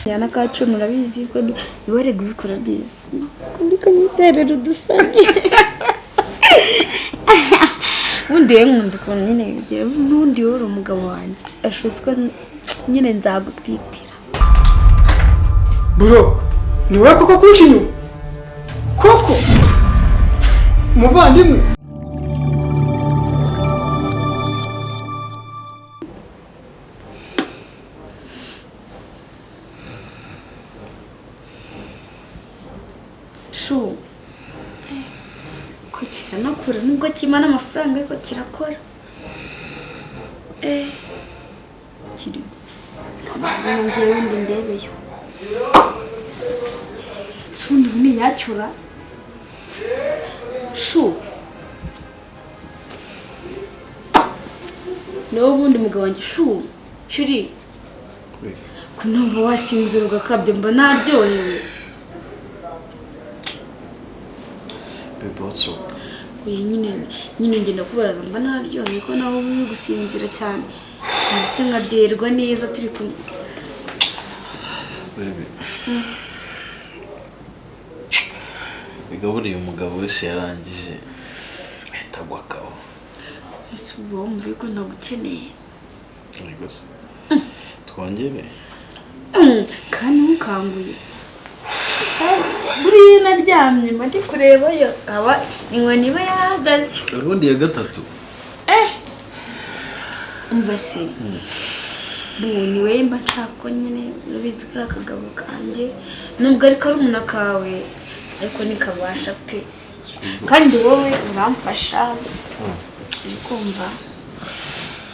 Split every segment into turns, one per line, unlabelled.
Yana kacu murabizi ko niware gubikora neza. Ndiko nyiterera udusani. Undi nkunda ko nyine bigira n'undi woro umugabo wanjye. Ashuswa nyine nzagutwitira.
Bro, niwe koko kucinyo? Koko? Umuvandimwe?
Shu. Ko kiranakura nubwo kimana amafaranga ariko kirakora. Kiri. Ntabwo ndi ndebeyo. Sundi ni yacyura. Shu. No bundi mugabo wanjye shu. Shuri. Kunumva wasinzira ugakabye mba naryohewe.
Bebotso.
Uye nyine ngenda kubaza mba naryohewe ko naho uri gusinzira cyane. Ndetse nkaryoherwa neza turi kumwe.
Baby. Bigaburiye umugabo wese yarangije ahita gwakaho.
Ese uwo mvuye ko nagukeneye.
Yego. Twongere.
Kandi mukanguye. Buriya naryamye mati kureba yo aba inkoni iba yahagaze.
Urundi ya gatatu.
Umva se. Buni we mba nshaka ko nyine ubizi ko akagabo kanje nubwo ari karumuna kawe ariko nikabasha pe. Kandi wowe uramfasha. Kumva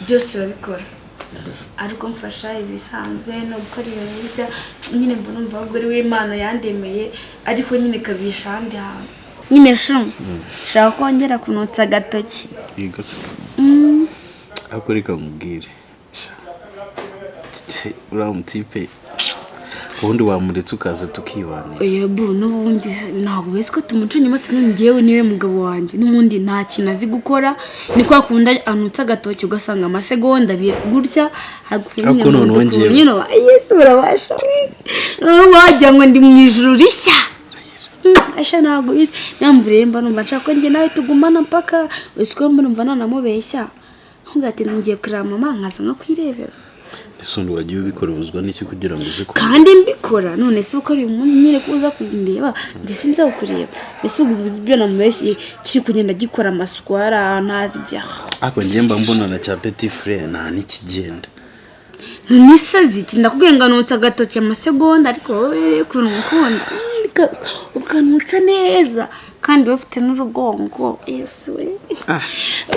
byose babikora. Ariko mfasha ibisanzwe no gukora ibintu bya nyine mbona umva ahubwo ari we Imana yandemeye ariko nyine kabisha handi hantu. Nyine shu. Shaka kongera kunutsa gatoki.
Yego. Ako reka mubwire. Uramutipe. Ubundi wamuretse ukaza tukibana.
Oya bu n'ubundi ntabwo wese ko tumuca nyuma sinongeyewe niwe mugabo wanjye n'umundi nta kintu azi gukora ni kwa kunda anutsa gatoki ugasanga amasegonda gutya
ako none wongeye
nyine Yesu urabasha wajya ngo ndi mu ijuru rishya. Asha ntabwo bizi nyamvure mba numva nshaka ko njye nawe tugumana mpaka wese ko mba numva nanamubeshya ntugate ngiye kurira mama nkaza no kwirebera.
Isundi wagiye ubikora ubuzwa n'iki kugira ngo uze ko
kandi mbikora none se uko ari umuntu nyine kuza kundeba nje sinza kureba ese ubuzi byo namwese kiri kugenda gikora amaswara ntazi bya
ako ngiye mba mbona na cya petit frère nta nikigenda
nisazi ndakubwenganutsa gatoki amasegonda ariko wowe kunukunda ukanutsa neza kandi bafite n'urugongo Yesu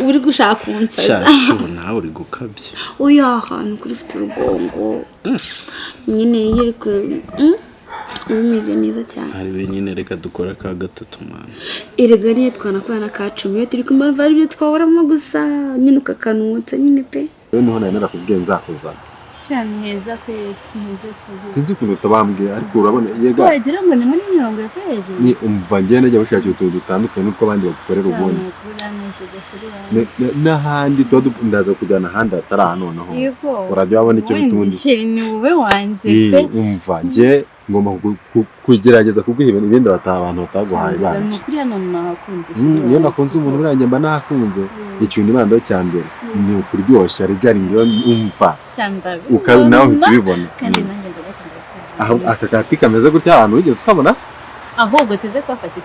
uri gushaka kunsaza
shashu nawe uri gukabye
oya ahantu kuri ufite urugongo nyine yiri ku umeze neza cyane
hari wenyine reka dukora ka gatatu mwana
erega niyo twanakwana ka 10 iyo turi kumva ari byo twaboramo gusa nyine ukakanutsa nyine pe
niho nari kubwiye nzakuzana
cyane heza kwezi
sinzi kuntu tabambwiye ariko urabona yega
wagira ngo ni muri nyongo kwezi
ni umva ngene njya gushaka utuntu dutandukanye n'uko abandi bagukorera ubundi n'ahandi ndaza kujyana ahandi atari ahantu noneho urajya wabona icyo bitundi
ni wowe wanze pe
umva nge ngomba kugerageza kuguha ibindi abantu bataguhaye banje iyo nakunze umuntu urangiye mba nakunze ikintu ibando cyambere ni ukuryoshya rijari ngiyo umva nawe ubibona aho akakati kameze gutya abantu wigeze ukabona
ahubwo teze kwafata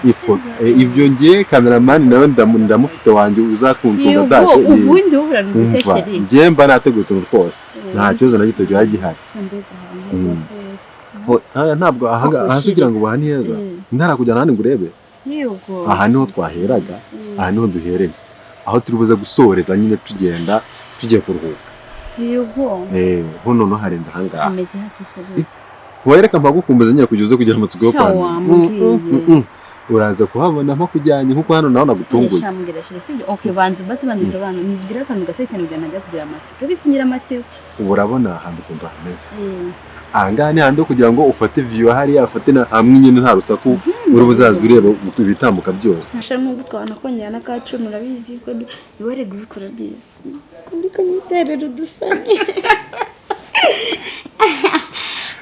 ifoto ibyo ngiye cameraman nawe ndamufite wanjye uzakuntunga dashe
ubundi ubura n'udushesheri
ngiye mba nateguye utuntu twose nta kibazo na gito gihe gihari ntabwo ahasugira ngo bahani heza ntarakujyana handi ngo urebe aha niho twaheraga aha niho duhereye aho turi buze gusoreza nyine tugenda tugiye kuruhuka hono no harenze ahangaha wereka mpagukumbuza nyine kujya uze kugira amatsiko yo kwanda uraza kuhabona nko kujyanye nkuko hano naho nagutunguye
shamubwira shire sibyo okay banze bandizo bana nibwira kandi gatese cyane kujya najya kugira amatsiko bisinyira amatsiko
urabona handi kumva hameze ahangaha ni handi kugira ngo ufate view hariya afate na hamwe nyine nta rusaku uri buzaza ureba ibitambuka byose
ashaka no gutwana kongera n'akacu murabizi ko niware gubikora byose kundi kanyiterera udusani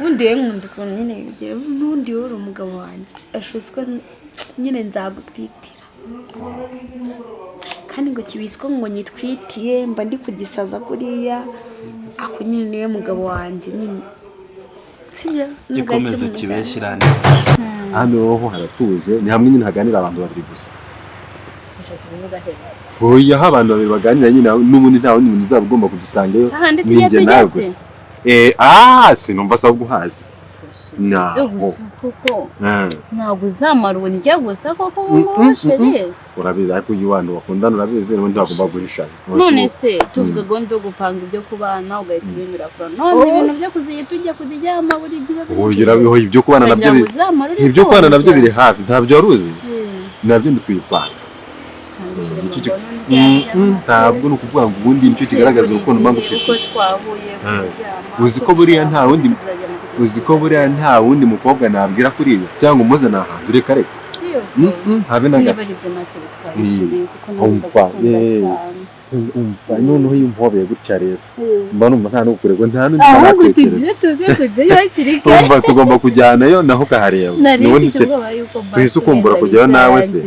undi nkunda ukuntu nyine bigira n'undi wari umugabo wanjye ashuswa nyine nzagutwitira kandi ngo kibiswe ngo nyitwitiye mba ndi kugisaza kuriya ako nyine niwe mugabo wanjye nyine sibyo
gikomeze kibeshyirane
hano roho haratuje ni hamwe nyine haganira abantu babiri gusa hoya abantu babiri baganira nyine n'ubundi nta wundi muntu uzaba ugomba kudusangayo ninjye nawe gusa sinumva sa guhaza
kuko ntabwo uzamara ubunijya gusa koko wumwoshere
urabizi ariko uyu wandi wakundana urabizi n'ubundi ntagomba guhishanya
none se tuvuga gondo gupanga ibyo kubana ugahita ubimira kuri none ibintu byo kuziyita ujya kuryama buri gihe
ugira ibyo kubana nabyo biri hafi ntabyo waruzi nabyo ndi kwipanga ntabwo ni ukuvuga ngo ubundi nicyo kigaragaza urukundo mpamvu ufite uzi ko buriya nta wundi mukobwa nabwira kuri iyo cyangwa umuzana ahantu reka habe na gato umva noneho iyo umpobeye gutya rero mba numva nta n'ukurego nta n'undi natekereza tugomba kujyanayo naho ukahareba twese ukumbura kujyayo nawe se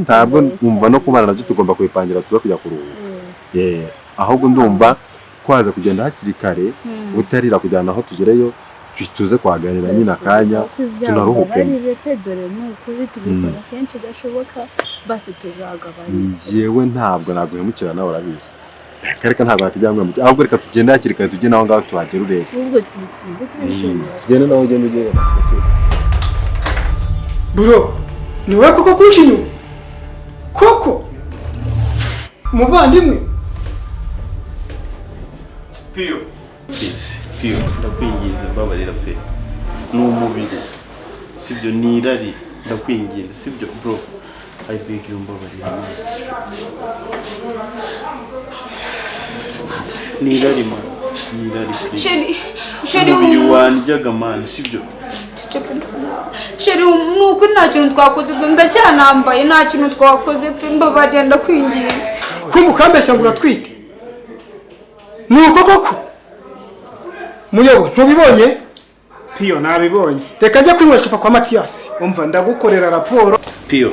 ntabwo umva no kubana nabyo tugomba kubipangira tuza kujya kuruhuka ahubwo ndumva kwaza kugenda hakiri kare utarira kujyana aho tugereyo tuze kwaganira nyine akanya tunaruhuke njyewe ntabwo naguhemukira nawe urabizi reka ntabwo nakijyamo ahubwo reka tugende hakiri kare tujye naho ngaho tuhagera urebe tugende naho ugenda ugera
bro ni wowe koko kunshi inyuma koko umuvandimwe
Pio ndakwinginze mbabarira pe ni umubiri sibyo ni irari ndakwinginze sibyo bro I beg you mbabarira ni irari man ni irari sheri umubiri wanjyaga man sibyo
sheri nuko nta kintu twakoze ndacyanambaye nta kintu twakoze pe mbabarira ndakwinginze
kumukambeshya ngo uratwite nuko koko muyobo ntubibonye Pio nabibonye reka njye kwinywa icupa kwa Mathias umva ndagukorera raporo
Pio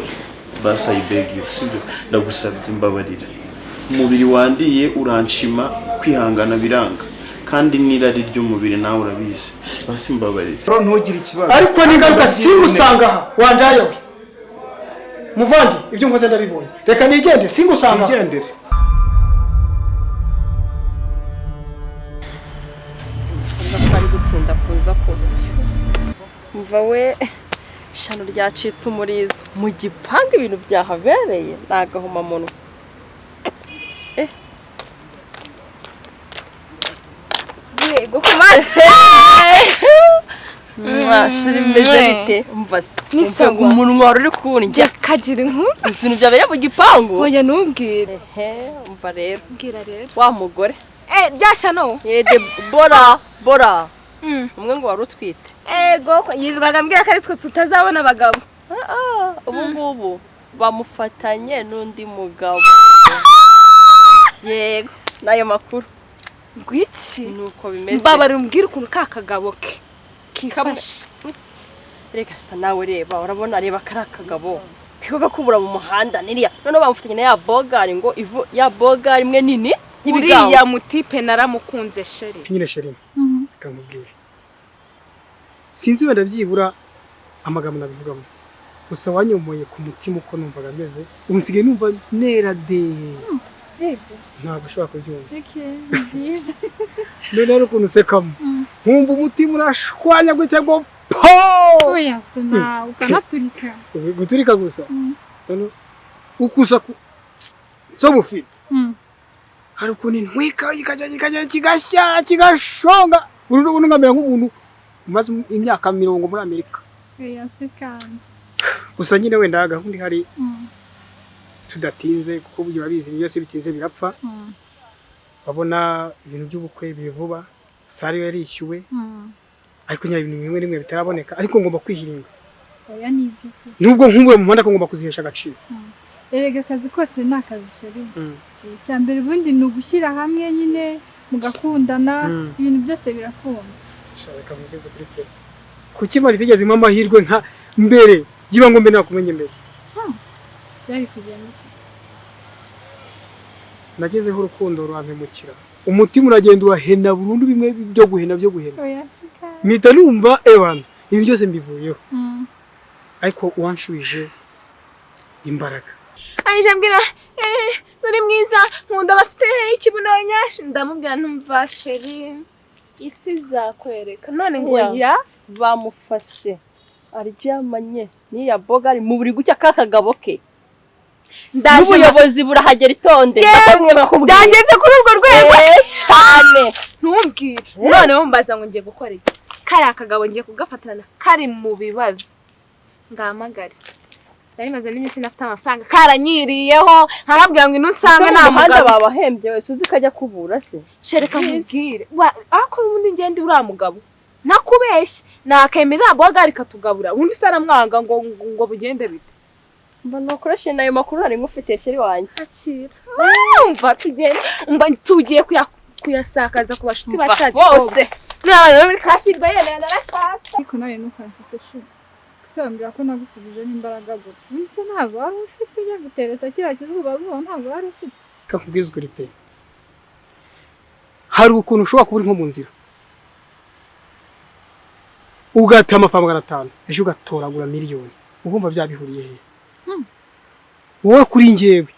basa I beg you sibyo ndagusabye mbabarira umubiri wandiye uranshima kwihangana biranga kandi nirari ry'umubiri nawe urabizi basi mbabarira
ntugire ikibazo ariko ningaruka singusanga aha wandaye we muvandi ibyo nkoze ndabibonye reka nigende singusanga igendere
gutinda kuza mva we ishyano ryacitse umurizo mu gipanga ibintu byahabereye nagahoma munwa
yego kumana
shari meze bite umva nisanga umunwa uri kunjya
kagira inkuru
ibintu byabereye mu gipangu
oya ntubwire
umva rero
bwira rero
wa mugore
ryashyano
bora umwe ngo wari utwite
ego yirwaga mbwira ko ari twe tutazabona abagabo
ubu ngubu bamufatanye n'undi mugabo yego nayo makuru
gwiki
nuko bimeze
baba rumbwira ukuntu ka kagabo ke kifashe
reka sa nawe reba urabona reba karakagabo kikoga kubura mu muhanda niriya none bamufatanye na ya bogari ngo ivu ya bogari imwe nini
uriya mutipe naramukunze sheri
nyine sheri kamubwire sinzi wenda byibura amagambo nabivugamo gusa wanyomoye ku mutima uko numvaga ameze unsigaye numva nera de ntabwo ushobora kubyumva none rero ukuntu usekamo nkumva umutima urashwanya gutya ngo po
oya sina ukanaturika
guturika gusa none ukusa so mufite hari ukuntu intwika ikajya kigashonga urundi ngamera nk'umuntu umaze imyaka 40 muri Amerika
oya se kandi
gusa nyine wenda gahunda hari tudatinze kuko buryo babizi byose bitinze birapfa babona ibintu by'ubukwe bivuba sari yarishyuwe ariko nyari ibintu bimwe rimwe bitaraboneka ariko ngomba kwihiringa
oya ni ibyo
nubwo nk'ubu mu muhanda ko ngomba kuzihesha agaciro
erega akazi kose ni akazi sheri icyambere ubundi ni ugushyira hamwe nyine mugakundana ibintu byose birakunda
shaka mugeze kuri pe kuki mari tigeze mu amahirwe nka mbere giba ngo mbe nakumenye mbere
byari kugenda
nagezeho urukundo rurampemukira umutima uragenda urahena burundu bimwe byo guhena
oya sika
mpita numva ewana ibintu byose mbivuyeho ariko uwanshubije imbaraga
Aje mbwira nuri mwiza nkunda bafite ikibuno nyashi ndamubwira ntumva sheri isi zakwereka none ngo ya
bamufashe aryamanye niya boga ari mu buri gucya kakagabo ke n'ubuyobozi burahagera itonde
byageze kuri urwo rwego
cyane
ntumbwire noneho mbaza ngo ngiye gukora iki kari akagabo ngiye kugafatana kari mu bibazo ngamagare nari maze n'iminsi nafite amafaranga karanyiriyeho nkababwira ngo inunsanga nta
muhanda babahembye wese uzi kajya kubura se
shereka mubwire ako ubundi ngende uriya mugabo nakubeshye nakemera boga rikatugabura ubundi saramwanga ngo bugende bite
mba nokoreshe nayo makuru hari ngufite sheri wanjye
akira umva tugende umva tugiye kuyasakaza ku bashuti bacaje
bose
nabana muri kasirwa yene narashaka
ariko nawe nukansitse shu gusambira ko nagusubije n'imbaraga gute nse ntabwo wari ufite ujya gutereta kiriya kizuba zuba ntabwo wari ufite
kakubwiza ukuri pe hari ukuntu ushobora kuba uri nko mu nzira ugata amafaranga 500 ejo ugatoragura miliyoni ugomba byabihuriye he wowe kuri njyewe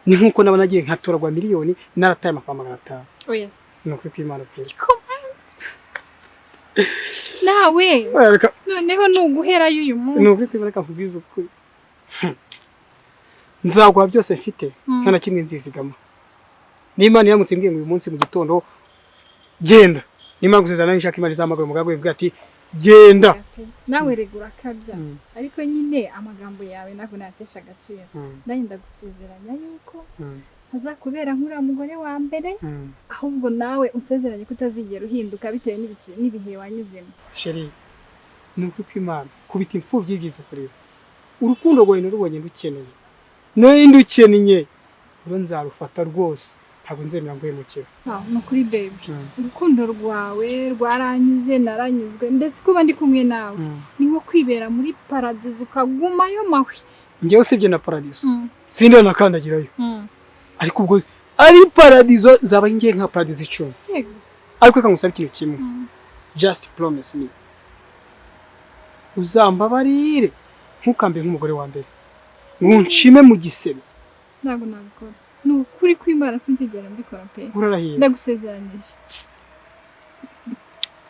ni nkuko naba nagiye nkatoragura miliyoni narataye amafaranga 500
oh yes
no kuri kwimana pe
nawe noneho nuguhera y'uyu munsi
no kuri kwimana kakubwiza ukuri nzagwa byose mfite nta na kimwe nzizigama n'Imana iramutse mbwiye ngo uyu munsi mu gitondo genda n'Imana gusezerana n'ishaka Imana izamagara umugabo we ati genda
nawe regura kabya ariko nyine amagambo yawe nako natesha agaciro ndagenda gusezeranya yuko azakubera nk'ura mugore wa mbere ahubwo nawe unsezeranye kutazigera uhinduka bitewe n'ibihe wanyuzemo
sheri nuko kwimana kubita imfubyi byiza kureba urukundo rwawe n'urubonye ndukeneye n'indukenye uro nzarufata rwose ntabwo nzemera ngo yemukire
no kuri baby urukundo rwawe rwaranyuze naranyuzwe mbese kuba ndi kumwe nawe ni nko kwibera muri paradizo ukagumayo mahwi
njyewe usibye na paradizo sindi nakandagirayo ariko ubwo ari paradizo zaba ngiye nka paradizo 10 ariko reka ngusaba ikintu kimwe just promise me uzambabarire ntukambe nk'umugore wa mbere nshime mu gisebe
ntabwo nabikora ni ukuri kw'Imana sinzigera mbikora pe
urarahiye
ndagusezeranyije